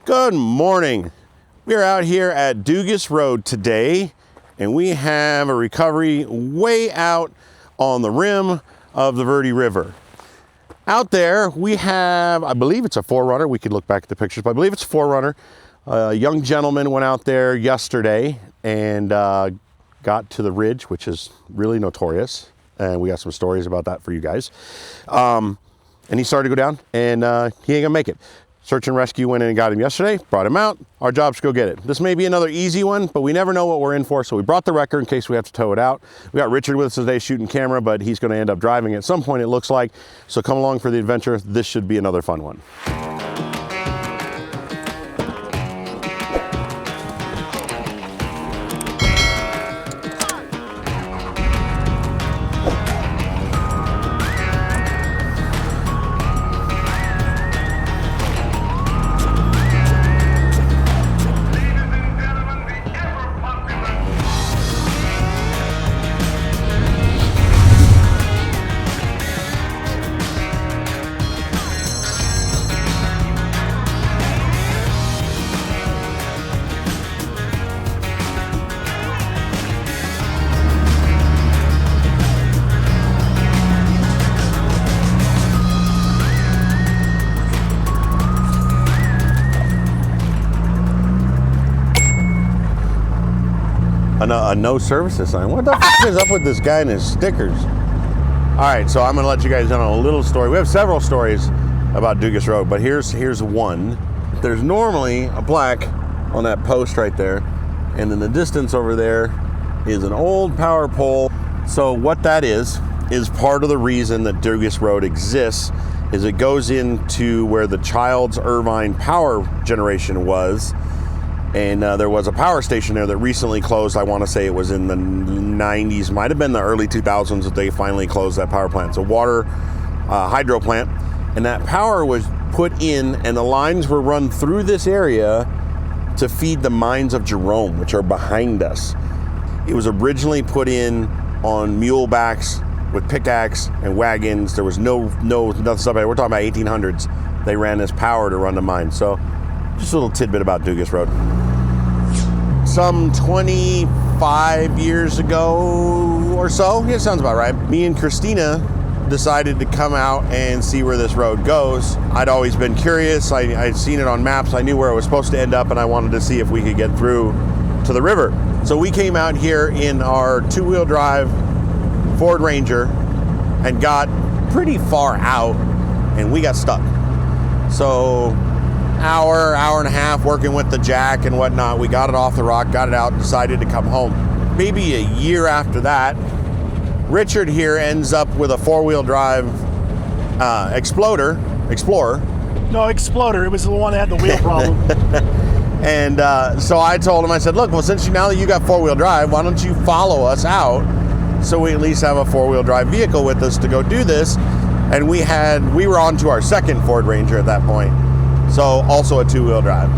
Good morning. We are out here at Dugas Road today, and we have a recovery way out on the rim of the Verde River. Out there, we have, I believe it's a 4Runner. We could look back at the pictures, but I believe it's a 4Runner. A young gentleman went out there yesterday and got to the ridge, which is really notorious. And we got some stories about that for you guys. And he started to go down, and he ain't gonna make it. Search and rescue went in and got him yesterday, brought him out. Our job's to go get it. This may be another easy one, but we never know what we're in for, so we brought the wrecker in case we have to tow it out. We got Richard with us today shooting camera, but he's gonna end up driving at some point, it looks like. So come along for the adventure. This should be another fun one. A no services sign. What the f is up with this guy and his stickers? All right, so I'm gonna let you guys know a little story. We have several stories about Dugas Road, but here's one. There's normally a plaque on that post right there, and in the distance over there is an old power pole. So what that is part of the reason that Dugas Road exists, is it goes into where the Childs Irvine power generation was. And there was a power station there that recently closed. I want to say it was in the 90s, might have been the early 2000s that they finally closed that power plant. It's a water hydro plant. And that power was put in, and the lines were run through this area to feed the mines of Jerome, which are behind us. It was originally put in on mule backs with pickaxe and wagons. There was nothing stuff. We're talking about 1800s. They ran this power to run the mine. So just a little tidbit about Dugas Road. Some 25 years ago or so, yeah, sounds about right, me and Christina decided to come out and see where this road goes. I'd always been curious. I'd seen it on maps. I knew where it was supposed to end up, and I wanted to see if we could get through to the river. So we came out here in our two-wheel drive Ford Ranger and got pretty far out, and we got stuck. So hour and a half working with the jack and whatnot. We got it off the rock, got it out, decided to come home. Maybe a year after that, Richard here ends up with a four-wheel drive Explorer. No, Exploder. It was the one that had the wheel problem. And so I told him, I said, look, well, now that you got four-wheel drive, why don't you follow us out so we at least have a four-wheel drive vehicle with us to go do this. And we were on to our second Ford Ranger at that point. So also a two-wheel drive.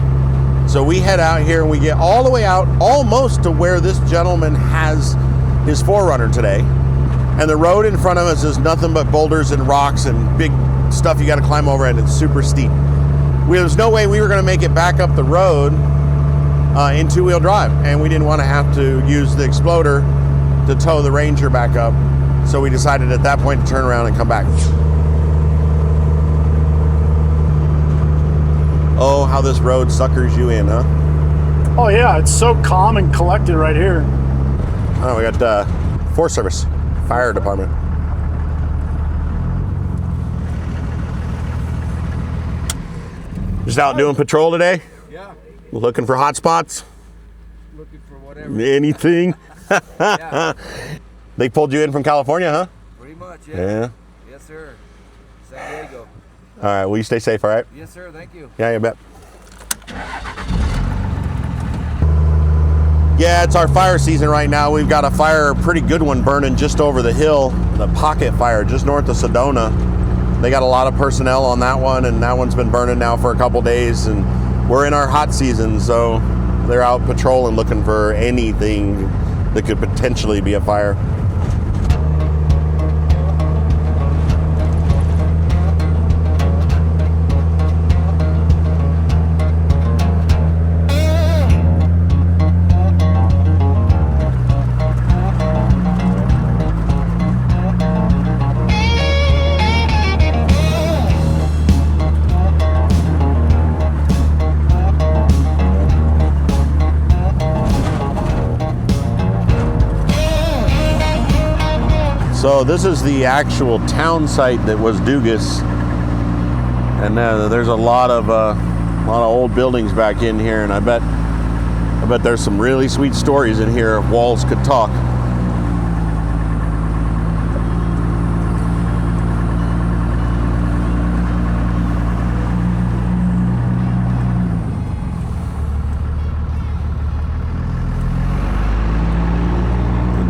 So we head out here and we get all the way out almost to where this gentleman has his 4Runner today. And the road in front of us is nothing but boulders and rocks and big stuff you got to climb over, and it's super steep. There's no way we were going to make it back up the road in two-wheel drive, and we didn't want to have to use the Exploder to tow the Ranger back up. So we decided at that point to turn around and come back. Oh, how this road suckers you in, huh? Oh yeah, it's so calm and collected right here. Oh, we got Forest Service, Fire Department. Just out doing patrol today? Yeah. Looking for hot spots? Looking for whatever. Anything? Yeah. They pulled you in from California, huh? Pretty much, yeah. Yeah. Yes, sir. San Diego. All right, will you stay safe, all right? Yes, sir. Thank you. Yeah, you bet. Yeah, it's our fire season right now. We've got a fire, a pretty good one burning just over the hill, the Pocket Fire just north of Sedona. They got a lot of personnel on that one, and that one's been burning now for a couple days, and we're in our hot season, so they're out patrolling looking for anything that could potentially be a fire. So this is the actual town site that was Dugas, and there's a lot of old buildings back in here, and I bet there's some really sweet stories in here if walls could talk.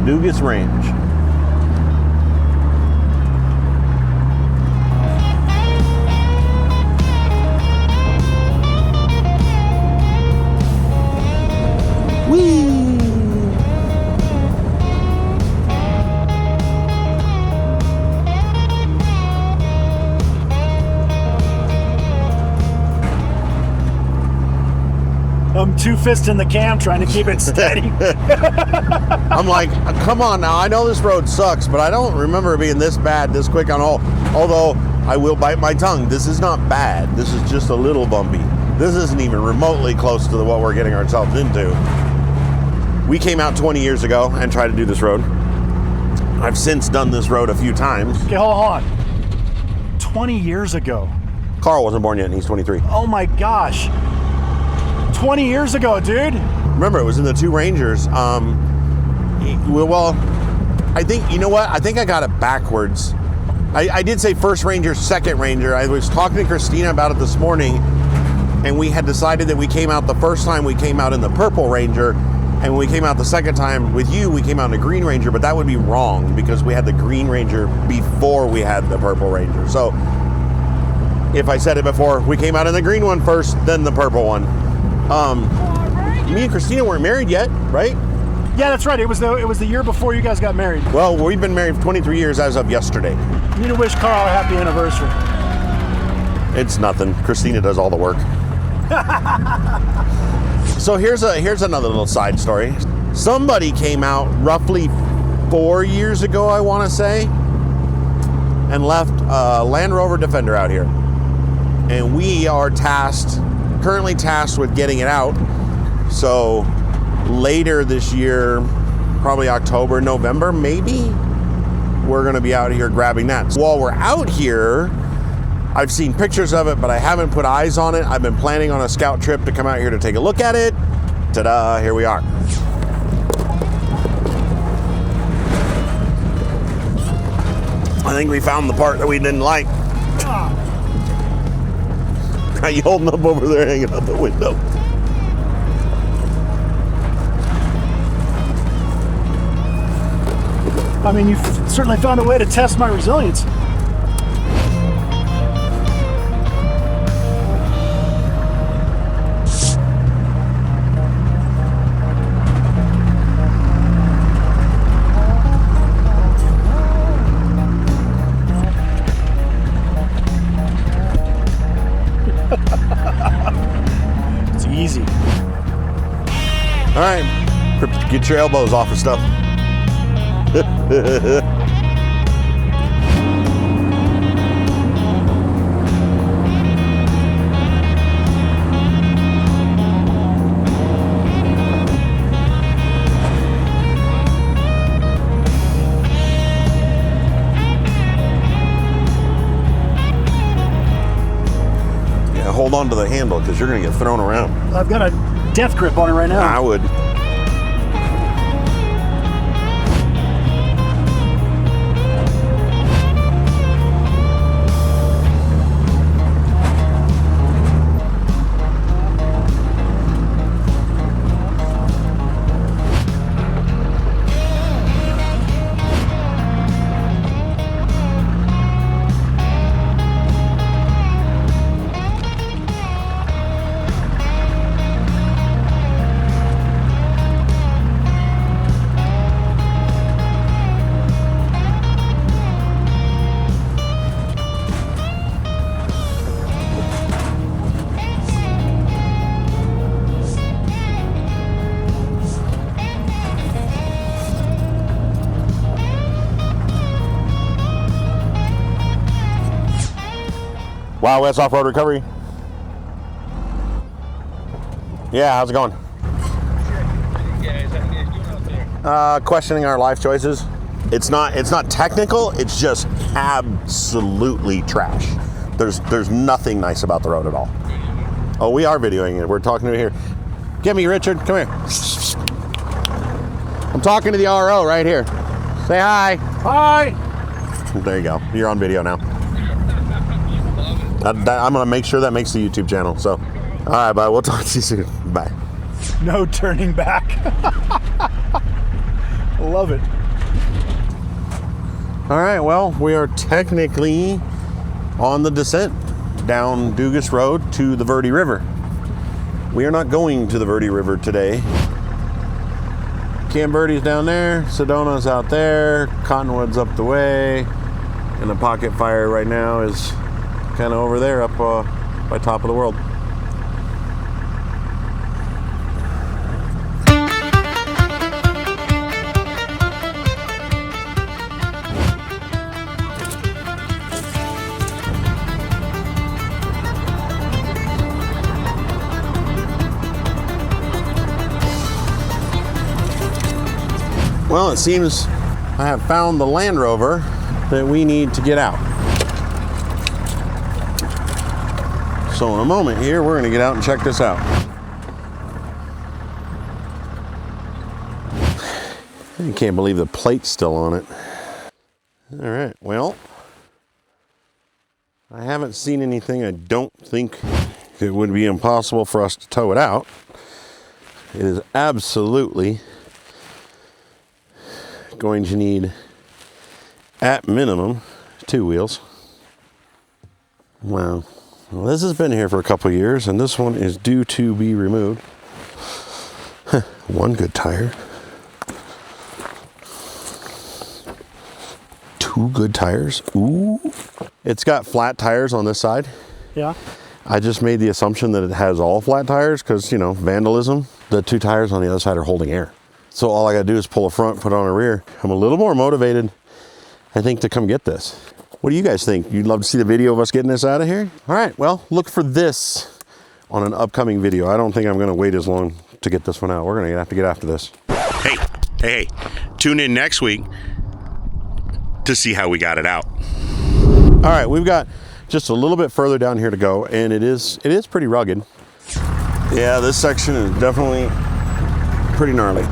Dugas Range. I'm two-fisting the cam trying to keep it steady. I'm like, come on now, I know this road sucks, but I don't remember it being this bad, this quick on all. Although, I will bite my tongue, this is not bad. This is just a little bumpy. This isn't even remotely close to what we're getting ourselves into. We came out 20 years ago and tried to do this road. I've since done this road a few times. Okay, hold on. 20 years ago. Carl wasn't born yet, and he's 23. Oh my gosh. 20 years ago, dude. Remember, it was in the two Rangers. Well, I think, you know what? I think I got it backwards. I did say first Ranger, second Ranger. I was talking to Christina about it this morning, and we had decided that we came out the first time we came out in the purple Ranger, and when we came out the second time with you, we came out in the Green Ranger, but that would be wrong because we had the Green Ranger before we had the Purple Ranger. So if I said it before, we came out in the green one first, then the purple one. Me and Christina weren't married yet, right? Yeah, that's right. It was the year before you guys got married. Well, we've been married for 23 years as of yesterday. You need to wish Carl a happy anniversary. It's nothing. Christina does all the work. So here's another little side story. Somebody came out roughly 4 years ago, I want to say, and left a Land Rover Defender out here. And we are currently tasked with getting it out. So later this year, probably October, November, maybe, we're going to be out here grabbing that. So while we're out here, I've seen pictures of it, but I haven't put eyes on it. I've been planning on a scout trip to come out here to take a look at it. Ta-da, here we are. I think we found the part that we didn't like. How you holding up over there, hanging out the window? I mean, you've certainly found a way to test my resilience. It's easy. All right, get your elbows off of stuff. Yeah, hold on to the handle because you're going to get thrown around. I've got a death grip on it right now. I would. Wow, West Off-Road Recovery. Yeah, how's it going? Guys, how you guys doing out there? Questioning our life choices. It's not technical, it's just absolutely trash. There's nothing nice about the road at all. Oh, we are videoing it. We're talking to it here. Get me, Richard. Come here. I'm talking to the RO right here. Say hi. Hi. There you go. You're on video now. I'm going to make sure that makes the YouTube channel. So, all right, bye. We'll talk to you soon. Bye. No turning back. Love it. All right, well, we are technically on the descent down Dugas Road to the Verde River. We are not going to the Verde River today. Camp Verde's down there, Sedona's out there, Cottonwood's up the way, and the Pocket Fire right now is kind of over there up by top of the world. Well, it seems I have found the Land Rover that we need to get out. So in a moment here, we're gonna get out and check this out. I can't believe the plate's still on it. All right, well, I haven't seen anything. I don't think it would be impossible for us to tow it out. It is absolutely going to need, at minimum, 2 wheels. Wow. Well, this has been here for a couple of years, and this one is due to be removed. One good tire. 2 good tires. Ooh. It's got flat tires on this side. Yeah. I just made the assumption that it has all flat tires because, you know, vandalism. The 2 tires on the other side are holding air. So all I gotta do is pull a front, put on a rear. I'm a little more motivated, I think, to come get this. What do you guys think? You'd love to see the video of us getting this out of here? All right, well, look for this on an upcoming video. I don't think I'm gonna wait as long to get this one out. We're gonna have to get after this. Hey, tune in next week to see how we got it out. All right, we've got just a little bit further down here to go, and it is pretty rugged. Yeah, this section is definitely pretty gnarly.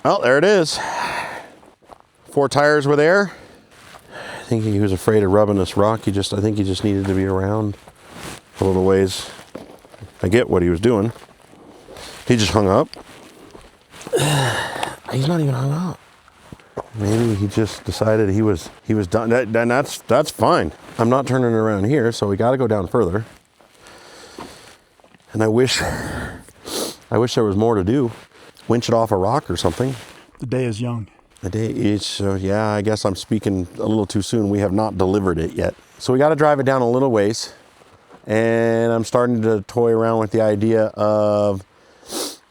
Well, there it is. 4 tires were there. I think he was afraid of rubbing this rock. I think he just needed to be around a little ways. I get what he was doing. He just hung up. He's not even hung up. Maybe he just decided he was done. That's fine. I'm not turning around here, so we got to go down further. And I wish there was more to do. Winch it off a rock or something. The day is young. The day is, so yeah, I guess I'm speaking a little too soon. We have not delivered it yet. So we got to drive it down a little ways. And I'm starting to toy around with the idea of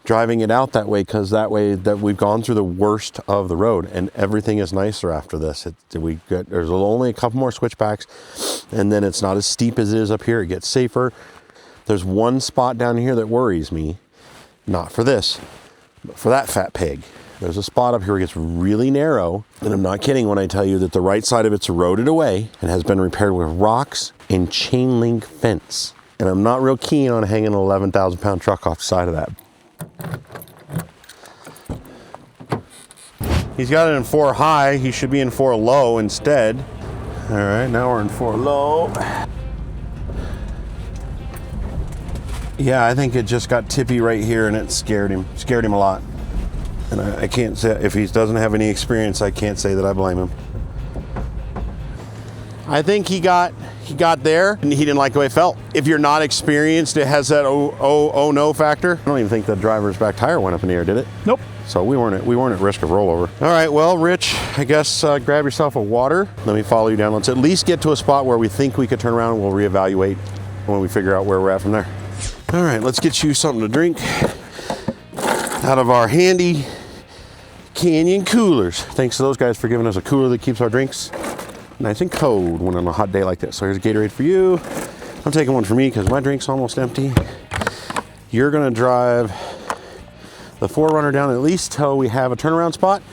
driving it out that way, because that way that we've gone through the worst of the road and everything is nicer after this. There's only a couple more switchbacks, and then it's not as steep as it is up here. It gets safer. There's one spot down here that worries me. Not for this, but for that fat pig. There's a spot up here where it gets really narrow, and I'm not kidding when I tell you that the right side of it's eroded away and has been repaired with rocks and chain link fence. And I'm not real keen on hanging an 11,000 pound truck off the side of that. He's got it in 4 high. He should be in 4 low instead. All right, now we're in 4 low. Yeah, I think it just got tippy right here and it scared him a lot. And I can't say, if he doesn't have any experience, I can't say that I blame him. I think he got there and he didn't like the way it felt. If you're not experienced, it has that oh no factor. I don't even think the driver's back tire went up in the air, did it? Nope. So we weren't at risk of rollover. All right, well, Rich, I guess grab yourself a water. Let me follow you down. Let's at least get to a spot where we think we could turn around and we'll reevaluate when we figure out where we're at from there. All right, let's get you something to drink out of our handy Canyon coolers. Thanks to those guys for giving us a cooler that keeps our drinks nice and cold when on a hot day like this. So here's a Gatorade for you. I'm taking one for me because my drink's almost empty. You're gonna drive the 4Runner down at least till we have a turnaround spot.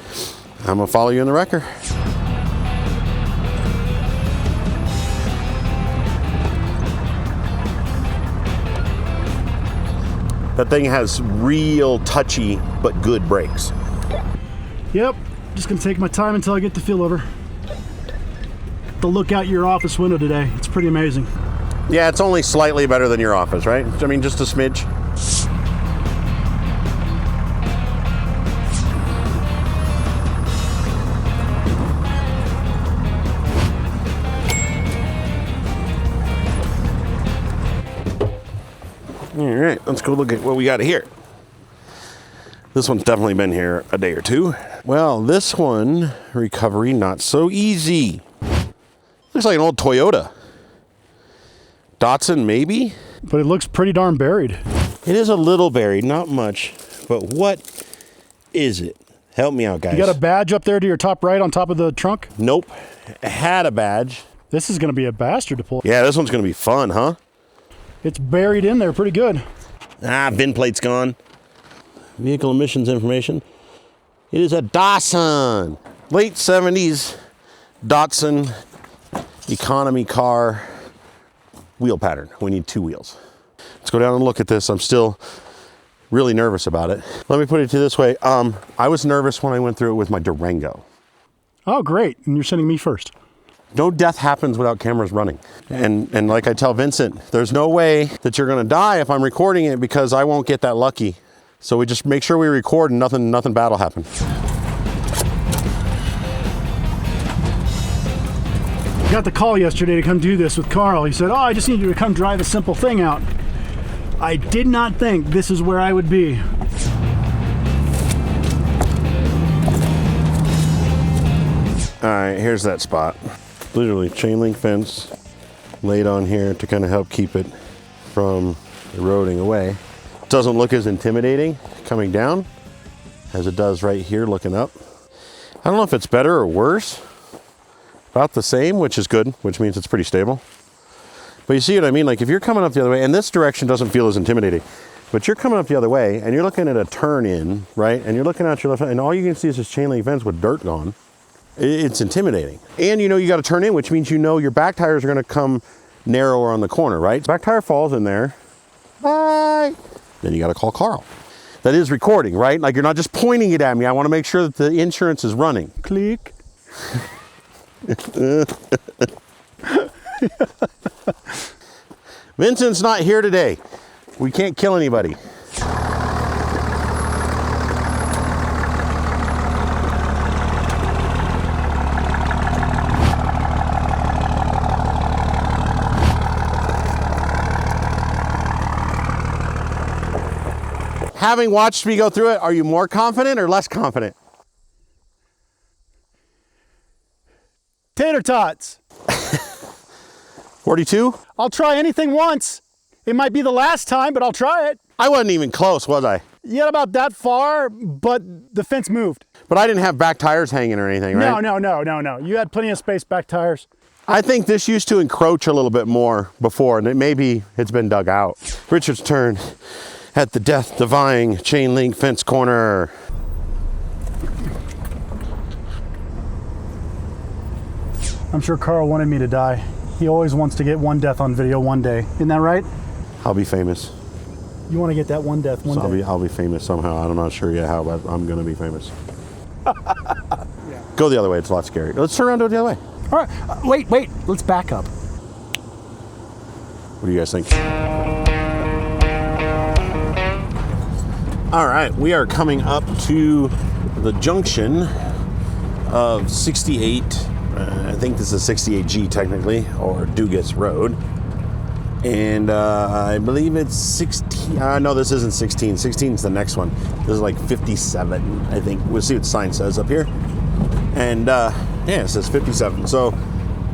I'm gonna follow you in the wrecker. That thing has real touchy but good brakes. Yep. Just gonna take my time until I get the feel over. The look out your office window today. It's pretty amazing. Yeah, it's only slightly better than your office, right? I mean, just a smidge. All right, let's go look at what we got here. This one's definitely been here a day or two. Well, this one, recovery not so easy. Looks like an old Toyota. Datsun, maybe? But it looks pretty darn buried. It is a little buried, not much. But what is it? Help me out, guys. You got a badge up there to your top right on top of the trunk? Nope. It had a badge. This is gonna be a bastard to pull. Yeah, this one's gonna be fun, huh? It's buried in there pretty good. VIN plate's gone. Vehicle emissions information. It is a Datsun. Late 70s Datsun economy car wheel pattern. We need 2 wheels. Let's go down and look at this. I'm still really nervous about it. Let me put it to this way. I was nervous when I went through it with my Durango. Oh, great. And you're sending me first. No death happens without cameras running. And like I tell Vincent, there's no way that you're gonna die if I'm recording it because I won't get that lucky. So we just make sure we record and nothing bad will happen. Got the call yesterday to come do this with Carl. He said, oh, I just need you to come drive a simple thing out. I did not think this is where I would be. All right, here's that spot. Literally chain link fence laid on here to kind of help keep it from eroding away. Doesn't look as intimidating coming down as it does right here looking up. I don't know if it's better or worse. About the same, which is good, which means it's pretty stable. But you see what I mean? Like if you're coming up the other way, and this direction doesn't feel as intimidating, but you're coming up the other way and you're looking at a turn in, right? And you're looking out your left, and all you can see is this chain link fence with dirt gone. It's intimidating. And you know you got to turn in, which means you know your back tires are going to come narrower on the corner, right? Back tire falls in there. Bye. Then you got to call Carl. That is recording, right? Like you're not just pointing it at me. I want to make sure that the insurance is running. Click. Vincent's not here today. We can't kill anybody. Having watched me go through it, are you more confident or less confident? Tater tots. 42? I'll try anything once. It might be the last time, but I'll try it. I wasn't even close, was I? You got about that far, but the fence moved. But I didn't have back tires hanging or anything, right? No. You had plenty of space back tires. I think this used to encroach a little bit more before, and maybe it's been dug out. Richard's turn at the death-defying chain link fence corner. I'm sure Carl wanted me to die. He always wants to get one death on video one day. Isn't that right? I'll be famous. You want to get that one death one day? I'll be famous somehow. I'm not sure yet how, but I'm going to be famous. Yeah. Go the other way. It's a lot scary. Let's turn around and do it the other way. All right. Wait. Let's back up. What do you guys think? All right. We are coming up to the junction of 68 I think this is 68G technically, or Dugas Road. And I believe it's 16. No, this isn't 16. 16 is the next one. This is like 57, I think. We'll see what the sign says up here. And yeah, it says 57. So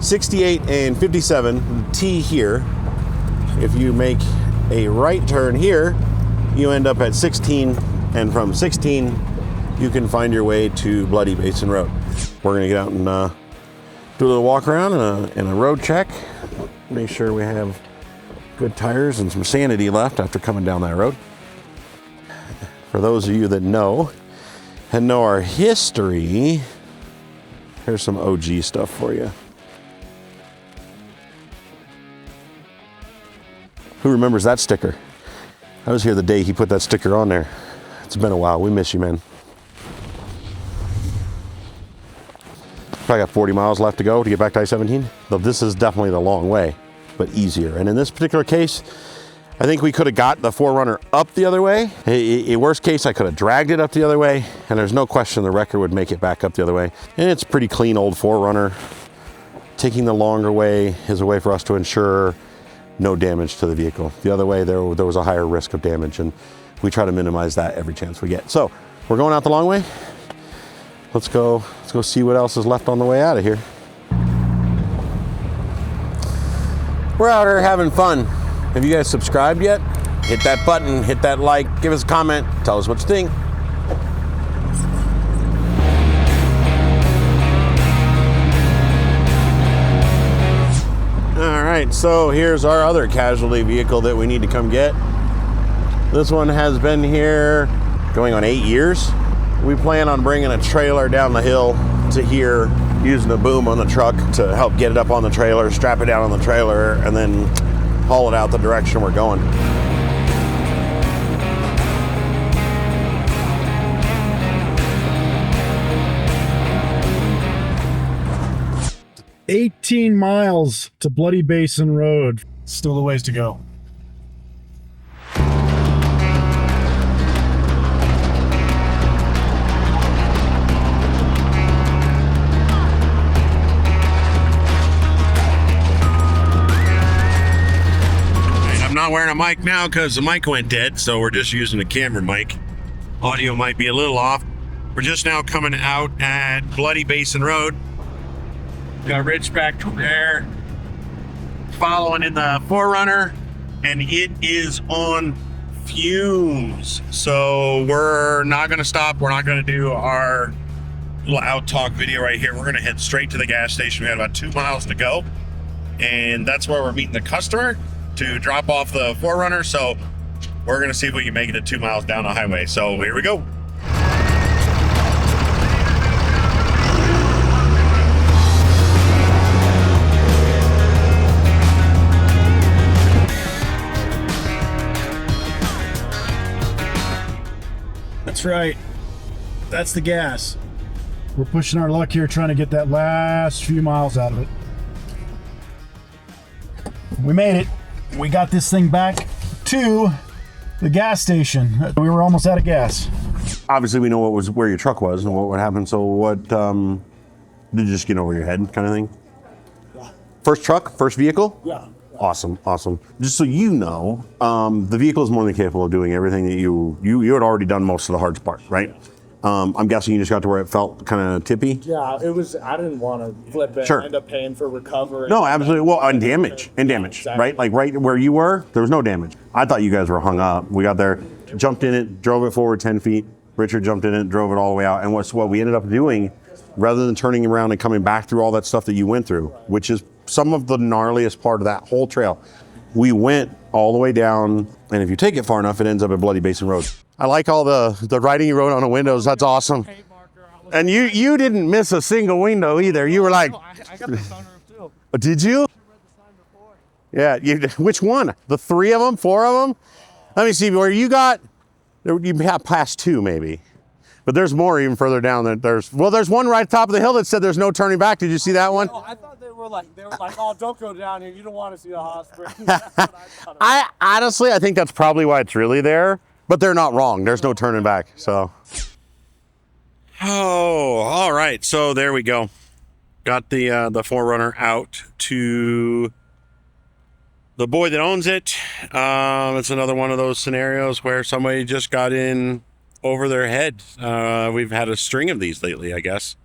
68 and 57, T here. If you make a right turn here, you end up at 16. And from 16, you can find your way to Bloody Basin Road. We're going to get out and do a little walk around and a road check. Make sure we have good tires and some sanity left after coming down that road. For those of you that know and know our history, here's some OG stuff for you. Who remembers that sticker? I was here the day he put that sticker on there. It's been a while. We miss you, man. Probably got 40 miles left to go to get back to I-17. Though this is definitely the long way, but easier. And in this particular case, I think we could have got the 4Runner up the other way. In worst case, I could have dragged it up the other way, and there's no question the wrecker would make it back up the other way. And it's pretty clean old 4Runner. Taking the longer way is a way for us to ensure no damage to the vehicle. The other way, there was a higher risk of damage, and we try to minimize that every chance we get. So we're going out the long way. Let's go see what else is left on the way out of here. We're out here having fun. Have you guys subscribed yet? Hit that button, hit that like, give us a comment, tell us what you think. All right, so here's our other casualty vehicle that we need to come get. This one has been here going on 8 years. We plan on bringing a trailer down the hill to here, using a boom on the truck to help get it up on the trailer, strap it down on the trailer, and then haul it out the direction we're going. "18 miles to Bloody Basin Road. Still a ways to go." I'm not wearing a mic now because the mic went dead, so we're just using a camera mic. Audio might be a little off. We're just now coming out at Bloody Basin Road. Got Rich back there following in the 4Runner, and it is on fumes. So we're not going to stop. We're not going to do our little out talk video right here. We're going to head straight to the gas station. We got about 2 miles to go, and that's where we're meeting the customer to drop off the 4Runner. So we're going to see if we can make it at 2 miles down the highway. So here we go. That's right. That's the gas. We're pushing our luck here, trying to get that last few miles out of it. We made it. We got this thing back to the gas station. We were almost out of gas. Obviously, we know where your truck was and what would happen. So what, did you just get over your head kind of thing? Yeah. First truck, first vehicle? Yeah. Awesome. Just so you know, the vehicle is more than capable of doing everything that you had already done most of the hard part, right? I'm guessing you just got to where it felt kind of tippy. Yeah, it was. I didn't want to flip it. Sure. And end up paying for recovery. No, absolutely. Well, and damage, exactly. right? Like right where you were, there was no damage. I thought you guys were hung up. We got there, jumped in it, drove it forward 10 feet. Richard jumped in it, drove it all the way out. And what we ended up doing, rather than turning around and coming back through all that stuff that you went through, which is some of the gnarliest part of that whole trail, we went all the way down. And if you take it far enough, it ends up at Bloody Basin Road. I like all the writing you wrote on the windows. That's awesome. And you didn't miss a single window either. You were like, I got the sunroof too. Did you? Yeah. Which one? The 3 of them? 4 of them? Let me see where you got. You have past 2 maybe, but there's more even further down. There's one right at the top of the hill that said there's no turning back. Did you see that one? Oh, I thought they were like, oh, don't go down here. You don't want to see the hospital. I honestly, I think that's probably why it's really there. But they're not wrong. There's no turning back. So. Oh, all right. So there we go. Got the 4Runner out to the boy that owns it. It's another one of those scenarios where somebody just got in over their head. We've had a string of these lately, I guess.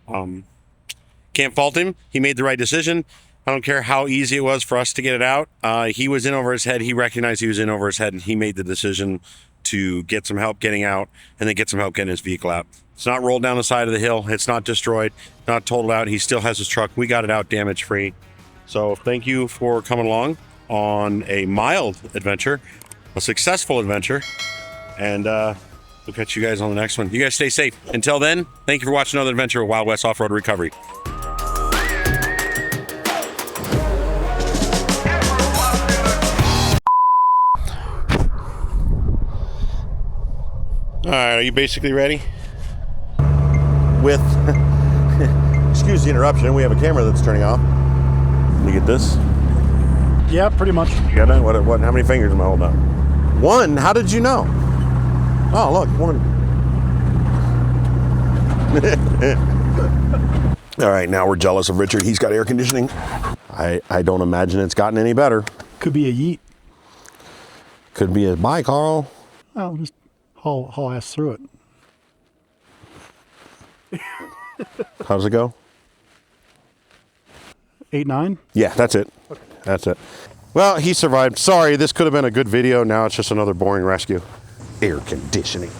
Can't fault him. He made the right decision. I don't care how easy it was for us to get it out. He was in over his head. He recognized he was in over his head, and he made the decision to get some help getting out and then get some help getting his vehicle out. It's not rolled down the side of the hill. It's not destroyed, not totaled out. He still has his truck. We got it out damage-free. So thank you for coming along on a mild adventure, a successful adventure, and we'll catch you guys on the next one. You guys stay safe. Until then, thank you for watching another adventure of Wild West Off-Road Recovery. All right, are you basically ready? With, excuse the interruption, we have a camera that's turning off. Let me get this. Yeah, pretty much. You got that? What? How many fingers am I holding up? One? How did you know? Oh, look, one. All right, now we're jealous of Richard. He's got air conditioning. I don't imagine it's gotten any better. Could be a yeet. Could be a bye, Carl. Oh, just haul ass through it. How does it go? 8-9? Yeah, that's it. Okay. That's it. Well, he survived. Sorry, this could have been a good video. Now it's just another boring rescue. Air conditioning.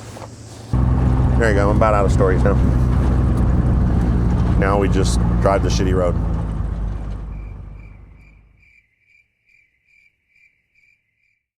There you go. I'm about out of stories now. Now we just drive the shitty road.